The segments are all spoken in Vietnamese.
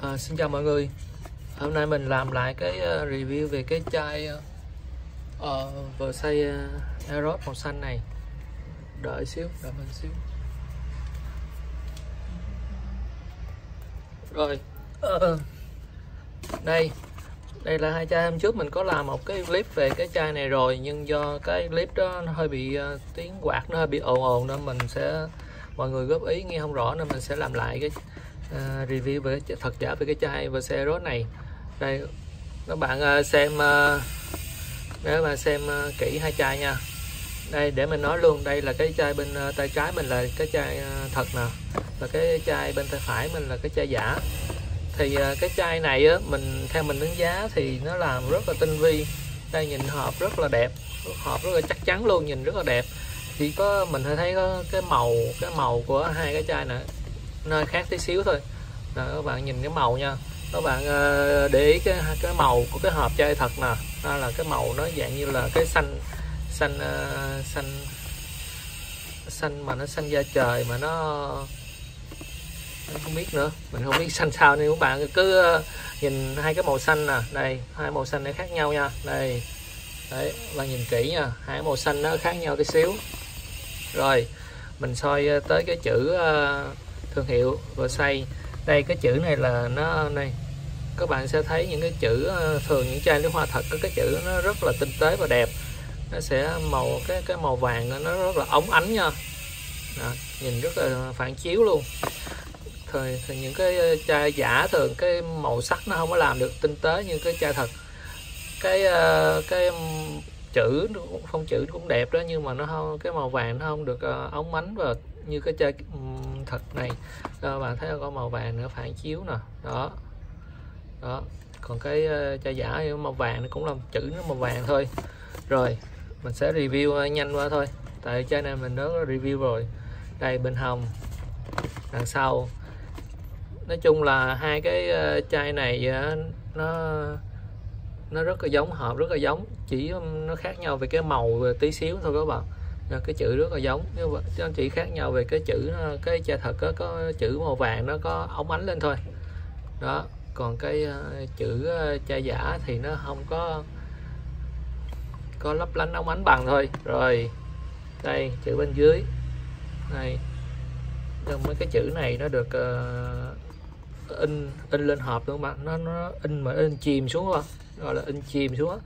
Xin chào mọi người. Hôm nay mình làm lại cái review về cái chai Versace Eros màu xanh này. Đợi mình xíu. Rồi, đây là hai chai. Hôm trước mình có làm một cái clip về cái chai này rồi, nhưng do cái clip đó nó hơi bị tiếng quạt nó hơi bị ồn nên mọi người góp ý nghe không rõ, nên mình sẽ làm lại cái review về thật giả về cái chai Versace Eros này. Đây các bạn xem, nếu mà xem kỹ hai chai nha. Đây để mình nói luôn, đây là cái chai bên tay trái mình là cái chai thật nè, và cái chai bên tay phải mình là cái chai giả. Thì cái chai này á, theo mình đánh giá thì nó làm rất là tinh vi. Đây nhìn hộp rất là đẹp, hộp rất là chắc chắn luôn, nhìn rất là đẹp. Chỉ có mình thấy có cái màu của hai cái chai này nơi khác tí xíu thôi. Rồi, các bạn nhìn cái màu nha, các bạn để ý cái màu của cái hộp chai thật nè, đó là cái màu nó dạng như là cái xanh mà nó xanh da trời, mà nó không biết nữa, mình không biết xanh sao, nên các bạn cứ nhìn hai cái màu xanh nè. Đây hai màu xanh này khác nhau nha, đây đấy, bạn nhìn kỹ nha, hai màu xanh nó khác nhau tí xíu. Rồi mình soi tới cái chữ thương hiệu Versace. Đây cái chữ này là nó này, các bạn sẽ thấy những cái chữ thường những chai nước hoa thật có cái chữ nó rất là tinh tế và đẹp. Nó sẽ màu cái màu vàng nó rất là óng ánh nha. Đó, nhìn rất là phản chiếu luôn. Thì những cái chai giả thường cái màu sắc nó không có làm được tinh tế như cái chai thật. Cái chữ phông chữ cũng đẹp đó, nhưng mà nó không, cái màu vàng nó không được óng ánh và như cái chai thật này. Các bạn thấy có màu vàng nữa phản chiếu nè, đó. Còn cái chai giả màu vàng nó cũng là chữ nó màu vàng thôi. Rồi mình sẽ review nhanh qua thôi, tại chai này mình đã review rồi. Đây bên hông, đằng sau, nói chung là hai cái chai này nó rất là giống, hộp rất là giống, chỉ nó khác nhau về cái màu tí xíu thôi các bạn. Cái chữ rất là giống, nhưng mà chỉ khác nhau về cái chữ. Cái chai thật có chữ màu vàng nó có óng ánh lên thôi đó, còn cái chữ chai giả thì nó không có lấp lánh óng ánh bằng thôi. Rồi đây chữ bên dưới này, mấy cái chữ này nó được in lên hộp luôn bạn, nó in chìm xuống không, gọi là in chìm xuống á.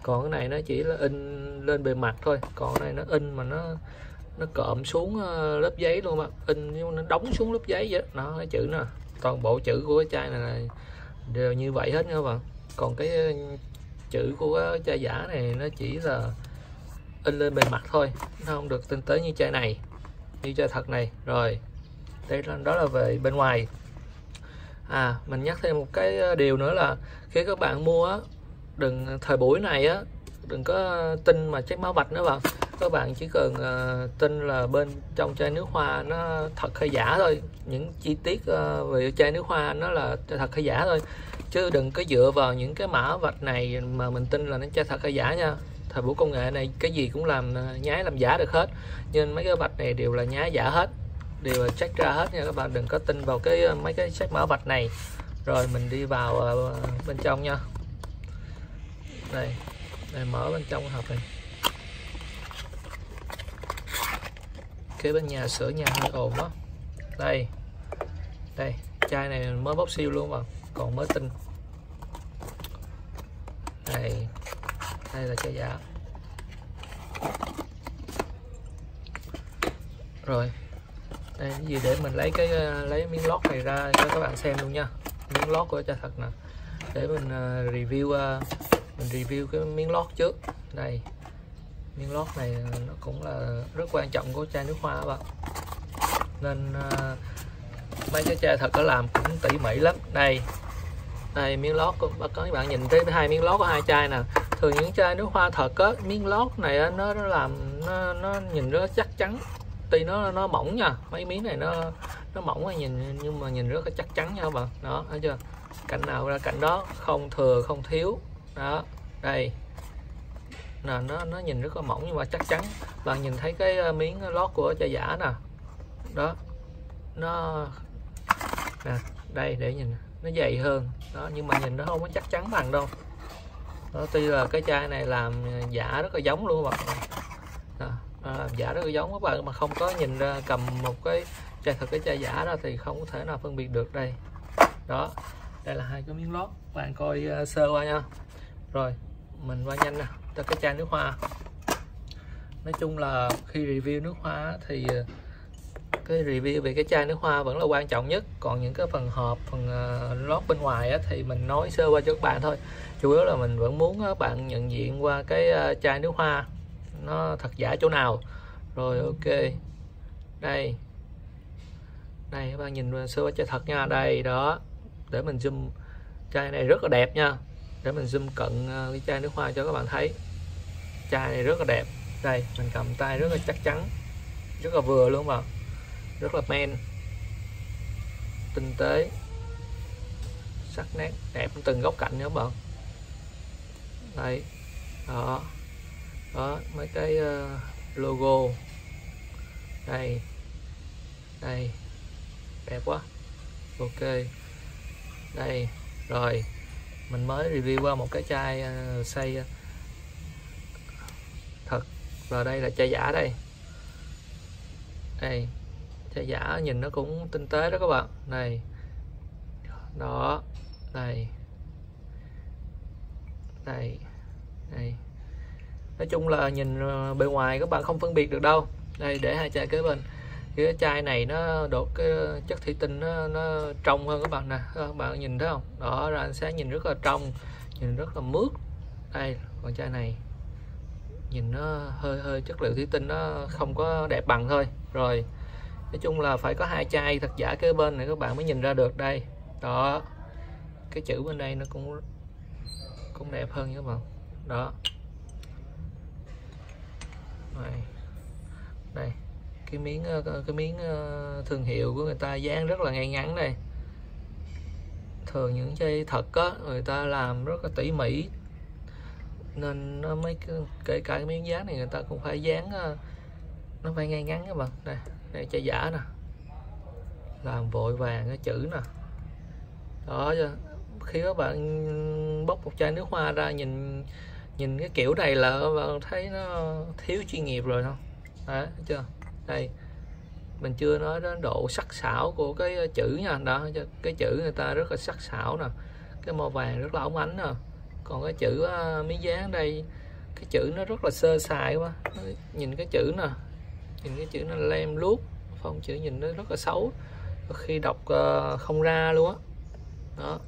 Còn cái này nó chỉ là in lên bề mặt thôi, còn cái này nó in mà nó cộm xuống lớp giấy luôn bạn, in nhưng nó đóng xuống lớp giấy vậy đó. Cái chữ nè, toàn bộ chữ của cái chai này đều như vậy hết nha các bạn. Còn cái chữ của cái chai giả này nó chỉ là in lên bề mặt thôi, nó không được tinh tế như chai này, như chai thật này. Rồi đây đó là về bên ngoài. Mình nhắc thêm một cái điều nữa là khi các bạn mua á, thời buổi này á, đừng có tin mà check máu vạch nữa bạn. Các bạn chỉ cần tin là bên trong chai nước hoa nó thật hay giả thôi, những chi tiết về chai nước hoa nó là thật hay giả thôi, chứ đừng có dựa vào những cái mã vạch này mà mình tin là nó chai thật hay giả nha. Thời buổi công nghệ này cái gì cũng làm nhái làm giả được hết, nên mấy cái vạch này đều là nhái giả hết, đều là check ra hết nha các bạn. Đừng có tin vào mấy cái check mã vạch này. Rồi mình đi vào bên trong nha. Đây mở bên trong hộp này. Cái bên nhà sửa nhà hơi ồn đó. Đây chai này mới bóc siêu luôn mà còn mới tinh. Đây là chai giả. Rồi đây cái gì, để mình lấy miếng lót này ra cho các bạn xem luôn nha. Miếng lót của chai thật nè, để mình review cái miếng lót trước. Đây miếng lót này nó cũng là rất quan trọng của chai nước hoa các bạn, nên mấy cái chai thật có làm cũng tỉ mỉ lắm. Đây miếng lót của các bạn nhìn thấy hai miếng lót của hai chai nè. Thường những chai nước hoa thật á, miếng lót này nó làm nó nhìn rất chắc chắn, tuy nó mỏng nha, mấy miếng này nó mỏng nhìn, nhưng mà nhìn rất là chắc chắn nha các bạn. Đó thấy chưa, cạnh nào ra cạnh đó, không thừa không thiếu đó. Đây nè, nó nhìn rất là mỏng nhưng mà chắc chắn. Bạn nhìn thấy cái miếng lót của chai giả nè, đó nó nè, đây để nhìn nó dày hơn đó, nhưng mà nhìn nó không có chắc chắn bằng đâu đó. Tuy là cái chai này làm giả rất là giống luôn các bạn đó, làm giả rất là giống các bạn, mà không có nhìn ra cầm một cái chai thật cái chai giả đó thì không có thể nào phân biệt được. Đây đó, đây là hai cái miếng lót, các bạn coi sơ qua nha. Rồi mình qua nhanh nè tới cái chai nước hoa. Nói chung là khi review nước hoa thì cái review về cái chai nước hoa vẫn là quan trọng nhất, còn những cái phần hộp, phần lót bên ngoài á, thì mình nói sơ qua cho các bạn thôi. Chủ yếu là mình vẫn muốn các bạn nhận diện qua cái chai nước hoa nó thật giả chỗ nào. Rồi ok, đây đây các bạn nhìn sơ qua chai thật nha. Đây đó, để mình zoom, chai này rất là đẹp nha, để mình zoom cận cái chai nước hoa cho các bạn thấy. Chai này rất là đẹp. Đây mình cầm tay rất là chắc chắn, rất là vừa luôn mà, rất là men, tinh tế, sắc nét đẹp từng góc cạnh nha các bạn. Đây đó, đó mấy cái logo đây, đây đẹp quá. Ok, đây rồi mình mới review qua một cái chai xay thật, và đây là chai giả. Đây đây chai giả nhìn nó cũng tinh tế đó các bạn. Này đó, đây đây đây, nói chung là nhìn bề ngoài các bạn không phân biệt được đâu. Đây để hai chai kế bên, cái chai này nó đột cái chất thủy tinh nó trong hơn các bạn nè, các bạn nhìn thấy không đó, ra ánh sáng nhìn rất là trong, nhìn rất là mướt. Đây còn chai này nhìn nó hơi chất liệu thủy tinh nó không có đẹp bằng thôi. Rồi nói chung là phải có hai chai thật giả kế bên này các bạn mới nhìn ra được. Đây đó, cái chữ bên đây nó cũng đẹp hơn các bạn đó. Đây cái miếng thương hiệu của người ta dán rất là ngay ngắn. Đây thường những chai thật á người ta làm rất là tỉ mỉ, nên nó mới kể cả cái miếng dán này người ta cũng phải dán nó phải ngay ngắn các bạn. Đây đây chai giả nè, làm vội vàng cái chữ nè đó. Khi các bạn bóc một chai nước hoa ra, nhìn cái kiểu này là các bạn thấy nó thiếu chuyên nghiệp rồi không? Đấy, thấy chưa? Đây mình chưa nói đến độ sắc sảo của cái chữ nha. Đó, cái chữ người ta rất là sắc sảo nè, cái màu vàng rất là óng ánh nè. Còn cái chữ miếng dán đây, cái chữ nó rất là sơ sài quá. Nhìn cái chữ nè, nhìn cái chữ nó lem luốc, phong chữ nhìn nó rất là xấu, khi đọc không ra luôn á. Đó,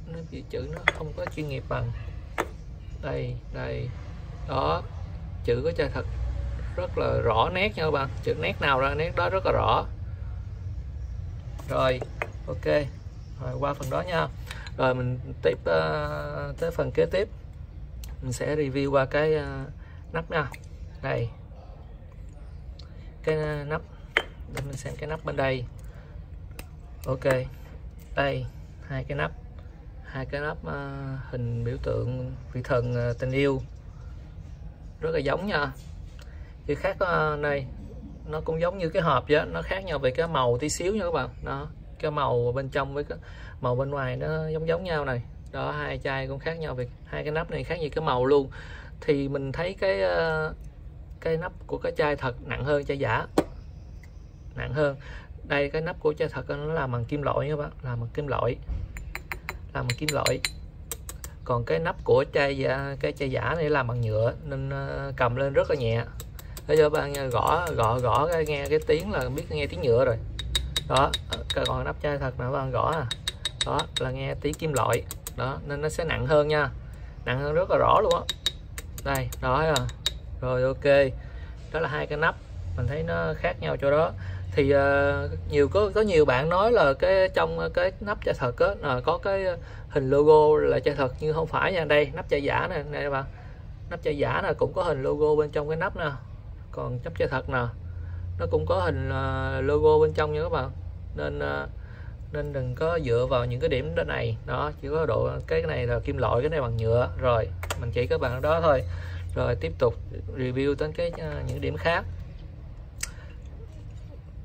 nó chữ nó không có chuyên nghiệp bằng. Đây đây đó, chữ của chai thật rất là rõ nét nha các bạn, chữ nét nào ra nét đó rất là rõ. Rồi ok, rồi qua phần đó nha. Rồi mình tiếp tới phần kế tiếp, mình sẽ review qua cái nắp nha. Đây cái nắp, để mình xem cái nắp bên đây. Ok, đây hai cái nắp hình biểu tượng vị thần tình yêu, rất là giống nha. Chỉ khác này nó cũng giống như cái hộp vậy, nó khác nhau về cái màu tí xíu nha các bạn. Đó, cái màu bên trong với cái màu bên ngoài nó giống nhau này. Đó, hai chai cũng khác nhau về hai cái nắp này, khác như cái màu luôn. Thì mình thấy cái nắp của cái chai thật nặng hơn chai giả, nặng hơn. Đây cái nắp của chai thật nó làm bằng kim loại các bạn, làm bằng kim loại, còn cái nắp của chai giả này làm bằng nhựa nên cầm lên rất là nhẹ. Để cho bạn gõ nghe cái tiếng là biết nghe tiếng nhựa rồi đó. Còn nắp chai thật nào bạn gõ đó là nghe tiếng kim loại đó, nên nó sẽ nặng hơn nha, nặng hơn rất là rõ luôn á. Đây đó rồi ok, đó là hai cái nắp, mình thấy nó khác nhau chỗ đó. Thì có nhiều bạn nói là cái trong cái nắp chai thật á có cái hình logo là chai thật, nhưng không phải nha. Đây nắp chai giả này các bạn, nắp chai giả là cũng có hình logo bên trong cái nắp nè, còn nắp chai thật nè nó cũng có hình logo bên trong nha các bạn. Nên đừng có dựa vào những cái điểm đó này đó, chỉ có độ cái này là kim loại, cái này bằng nhựa. Rồi mình chỉ các bạn đó thôi. Rồi tiếp tục review đến những điểm khác.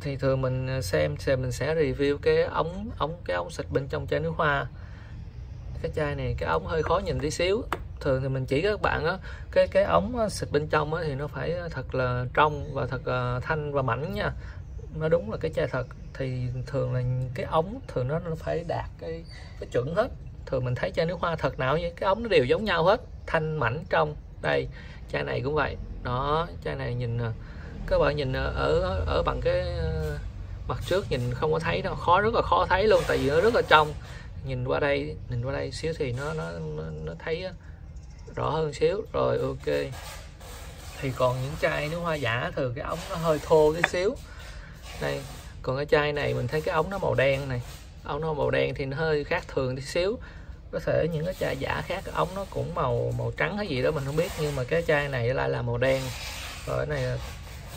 thì thường mình xem mình sẽ review cái ống xịt bên trong chai nước hoa. Cái chai này cái ống hơi khó nhìn tí xíu. Thường thì mình chỉ các bạn á, cái ống xịt bên trong á, thì nó phải thật là trong và thật thanh và mảnh nha. Nó đúng là cái chai thật. Thì thường là cái ống thường nó phải đạt cái chuẩn hết. Thường mình thấy chai nước hoa thật nào vậy, cái ống nó đều giống nhau hết, thanh mảnh trong. Đây chai này cũng vậy đó. Chai này nhìn các bạn nhìn ở bằng cái mặt trước nhìn không có thấy đâu, rất là khó thấy luôn, tại vì nó rất là trong. Nhìn qua đây xíu thì nó thấy rõ hơn xíu. Rồi ok. Thì còn những chai nước hoa giả thường cái ống nó hơi thô tí xíu. Đây, còn cái chai này mình thấy cái ống nó màu đen này. Ống nó màu đen thì nó hơi khác thường tí xíu. Có thể những cái chai giả khác cái ống nó cũng màu trắng hay gì đó mình không biết, nhưng mà cái chai này lại là màu đen. Rồi cái này là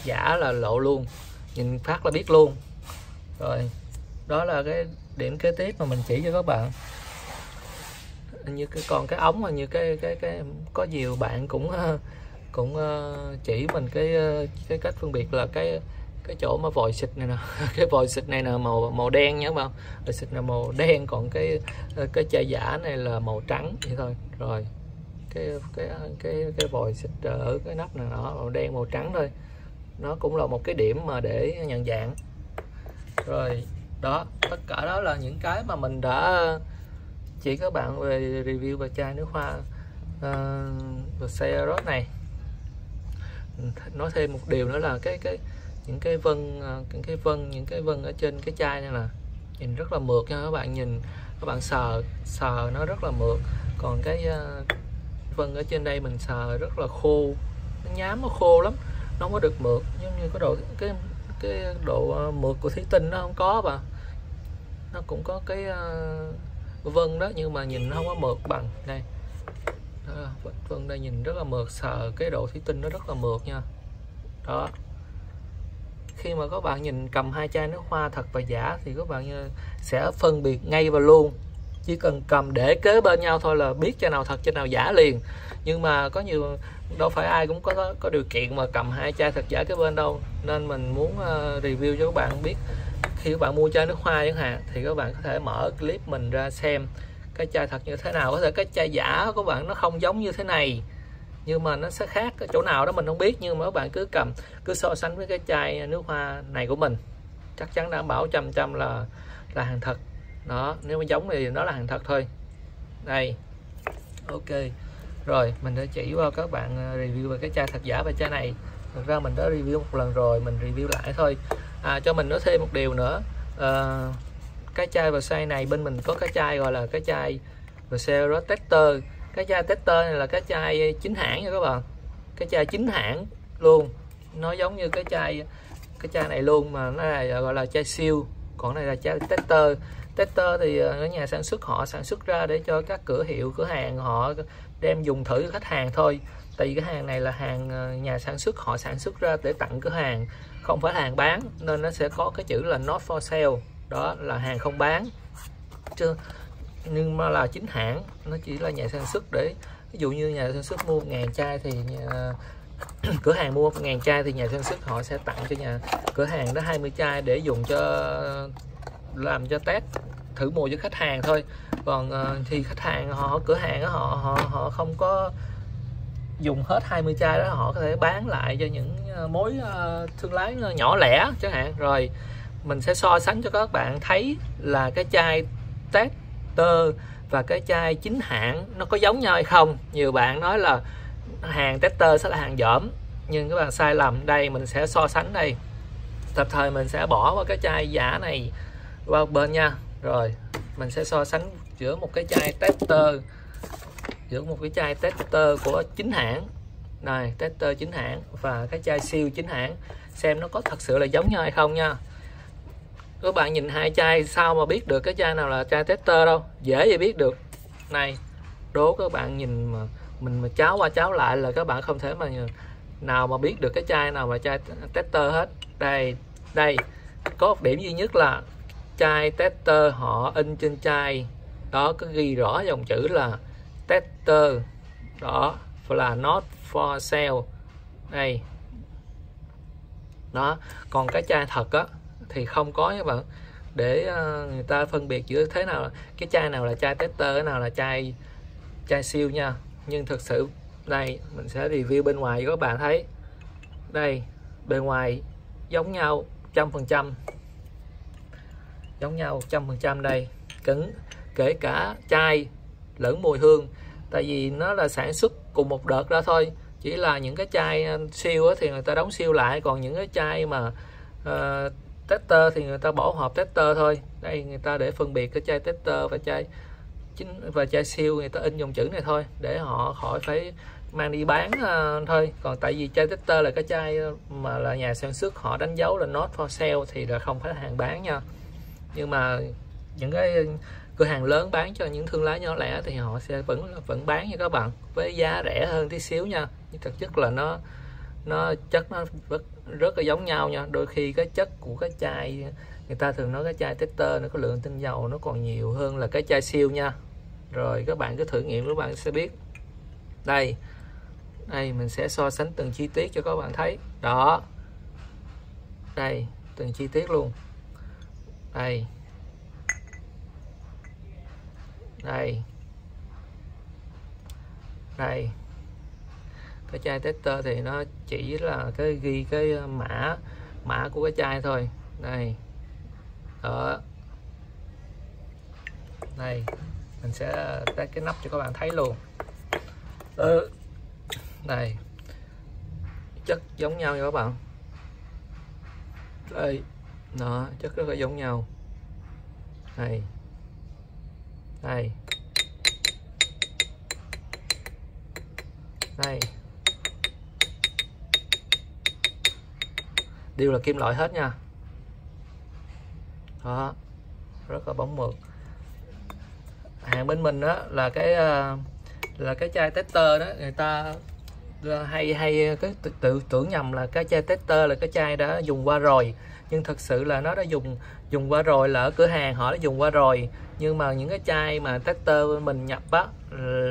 giả là lộ luôn, nhìn phát là biết luôn. Rồi đó là cái điểm kế tiếp mà mình chỉ cho các bạn. Như còn cái ống mà như cái có nhiều bạn cũng chỉ mình cái cách phân biệt là cái chỗ mà vòi xịt này nè cái vòi xịt này là màu đen nhớ không, vòi xịt là màu đen, còn cái chai giả này là màu trắng vậy thôi. Rồi cái vòi xịt ở cái nắp này nó màu đen màu trắng thôi, nó cũng là một cái điểm mà để nhận dạng. Rồi đó, tất cả đó là những cái mà mình đã chỉ các bạn về review về chai nước hoa Versailles này. Nói thêm một điều nữa là những cái vân ở trên cái chai này là nhìn rất là mượt nha các bạn, nhìn các bạn sờ nó rất là mượt. Còn cái vân ở trên đây mình sờ rất là khô, nó nhám, nó khô lắm, nó không có được mượt giống như cái độ mượt của thủy tinh nó không có. Và nó cũng có cái vân đó, nhưng mà nhìn nó không có mượt bằng đây. Vân đây nhìn rất là mượt, sờ cái độ thủy tinh nó rất là mượt nha. Đó, khi mà các bạn nhìn cầm hai chai nước hoa thật và giả thì các bạn sẽ phân biệt ngay và luôn. Chỉ cần cầm để kế bên nhau thôi là biết chai nào thật chai nào giả liền. Nhưng mà có nhiều, đâu phải ai cũng có điều kiện mà cầm hai chai thật giả kế bên đâu, nên mình muốn review cho các bạn biết. Khi các bạn mua chai nước hoa chẳng hạn thì các bạn có thể mở clip mình ra xem cái chai thật như thế nào. Có thể cái chai giả của bạn nó không giống như thế này, nhưng mà nó sẽ khác cái chỗ nào đó mình không biết, nhưng mà các bạn cứ so sánh với cái chai nước hoa này của mình, chắc chắn đảm bảo 100% là hàng thật đó. Nếu mà giống thì nó là hàng thật thôi. Đây, ok. Rồi mình đã chỉ vào các bạn review về cái chai thật giả và chai này. Thực ra mình đã review một lần rồi, mình review lại thôi. Cho mình nói thêm một điều nữa, cái chai Versailles này bên mình có cái chai gọi là cái chai Versailles Tester. Cái chai Tester này là cái chai chính hãng nha các bạn, cái chai chính hãng luôn, nó giống như cái chai này luôn, mà nó là gọi là chai siêu. Còn này là chai Tester. Tester thì ở nhà sản xuất họ sản xuất ra để cho các cửa hiệu, cửa hàng họ đem dùng thử cho khách hàng thôi. Tại vì cái hàng này là hàng nhà sản xuất họ sản xuất ra để tặng cửa hàng, không phải là hàng bán, nên nó sẽ có cái chữ là not for sale, đó là hàng không bán chứ. Nhưng mà là chính hãng, nó chỉ là nhà sản xuất để ví dụ như nhà sản xuất mua 1000 chai thì cửa hàng mua 1000 chai thì nhà sản xuất họ sẽ tặng cho cửa hàng đó 20 chai để dùng cho làm cho test thử mùi cho khách hàng thôi. Còn thì khách hàng cửa hàng họ không có dùng hết 20 chai đó, họ có thể bán lại cho những mối thương lái nhỏ lẻ chẳng hạn. Rồi mình sẽ so sánh cho các bạn thấy là cái chai Tester và cái chai chính hãng nó có giống nhau hay không. Nhiều bạn nói là hàng Tester sẽ là hàng dởm, nhưng các bạn sai lầm. Đây mình sẽ so sánh đây. Tập thời mình sẽ bỏ qua cái chai giả này qua bên nha. Rồi mình sẽ so sánh giữa một cái chai Tester của chính hãng này, Tester chính hãng và cái chai siêu chính hãng, xem nó có thật sự là giống nhau hay không nha. Các bạn nhìn hai chai sao mà biết được cái chai nào là chai Tester đâu, dễ gì biết được. Này, đố các bạn nhìn mà mình mà cháo qua cháo lại là các bạn không thể mà nào mà biết được cái chai nào là chai Tester hết. Đây có một điểm duy nhất là chai Tester họ in trên chai đó có ghi rõ dòng chữ là Tester, đó là not for sale đây đó. Còn cái chai thật á thì không có các bạn, để người ta phân biệt giữa thế nào cái chai nào là chai tester, cái nào là chai siêu nha. Nhưng thực sự đây mình sẽ review bên ngoài cho các bạn thấy. Đây, bề ngoài giống nhau 100%, giống nhau 100% đây, cứng, kể cả chai lẫn mùi hương. Tại vì nó là sản xuất cùng một đợt ra thôi, chỉ là những cái chai siêu thì người ta đóng siêu lại, còn những cái chai mà tester thì người ta bỏ hộp tester thôi. Đây người ta để phân biệt cái chai tester và chai siêu, người ta in dòng chữ này thôi để họ khỏi phải mang đi bán thôi. Còn tại vì chai tester là cái chai mà là nhà sản xuất họ đánh dấu là not for sale thì là không phải hàng bán nha. Nhưng mà những cái cửa hàng lớn bán cho những thương lái nhỏ lẻ thì họ sẽ vẫn bán cho các bạn với giá rẻ hơn tí xíu nha. Nhưng thực chất là nó chất nó rất là giống nhau nha. Đôi khi cái chất của cái chai, người ta thường nói cái chai tester nó có lượng tinh dầu nó còn nhiều hơn là cái chai siêu nha. Rồi các bạn cứ thử nghiệm các bạn sẽ biết. Đây mình sẽ so sánh từng chi tiết cho các bạn thấy đó. Đây từng chi tiết luôn. Đây cái chai tester thì nó chỉ là cái ghi cái mã của cái chai thôi. Đây đó, đây mình sẽ tắt cái nắp cho các bạn thấy luôn. Đây chất giống nhau nha các bạn. Đây nó chất rất là giống nhau. Đây đều là kim loại hết nha. Đó, rất là bóng mượt. Hàng bên mình đó là cái chai tester đó, người ta hay cái tự tưởng nhầm là cái chai tester là cái chai đã dùng qua rồi, nhưng thực sự là nó đã dùng qua rồi, là ở cửa hàng họ đã dùng qua rồi. Nhưng mà những cái chai mà tester mình nhập á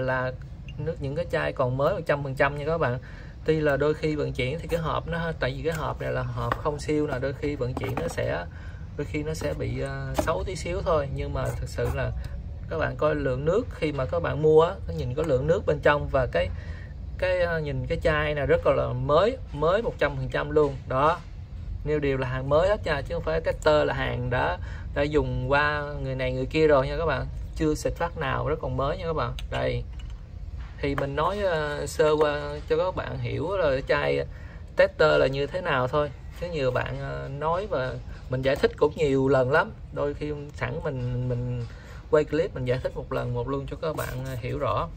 là những cái chai còn mới 100% nha các bạn. Tuy là đôi khi vận chuyển thì cái hộp nó, tại vì cái hộp này là hộp không siêu, là đôi khi vận chuyển đôi khi nó sẽ bị xấu tí xíu thôi. Nhưng mà thực sự là các bạn coi lượng nước khi mà các bạn mua á, nhìn có lượng nước bên trong, và cái nhìn cái chai này rất là mới 100% luôn đó. Nêu điều là hàng mới hết nha, chứ không phải tester là hàng đã dùng qua người này người kia rồi nha các bạn, chưa xịt phát nào, rất còn mới nha các bạn. Đây thì mình nói sơ qua cho các bạn hiểu là cái chai tester là như thế nào thôi, chứ nhiều bạn nói và mình giải thích cũng nhiều lần lắm. Đôi khi sẵn mình quay clip mình giải thích một lần một luôn cho các bạn hiểu rõ.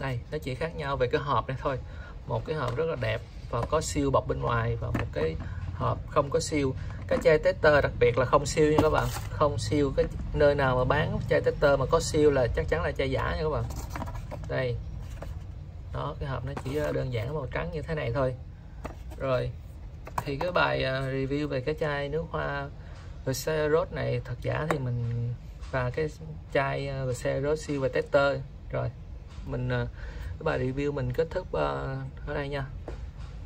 Đây nó chỉ khác nhau về cái hộp này thôi. Một cái hộp rất là đẹp và có siêu bọc bên ngoài, và một cái hộp không có siêu. Cái chai tester đặc biệt là không siêu nha các bạn, không siêu. Cái nơi nào mà bán chai tester mà có siêu là chắc chắn là chai giả nha các bạn. Đây đó, cái hộp nó chỉ đơn giản màu trắng như thế này thôi. Rồi thì cái bài review về cái chai nước hoa Versace Rose này thật giả thì mình, và cái chai Versace Rose siêu và tester, rồi mình cái bài review mình kết thúc ở đây nha.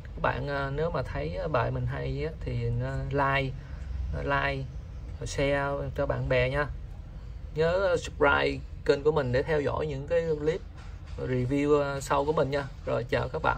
Các bạn nếu mà thấy bài mình hay thì like share cho bạn bè nha. Nhớ subscribe kênh của mình để theo dõi những cái clip review sau của mình nha. Rồi chào các bạn.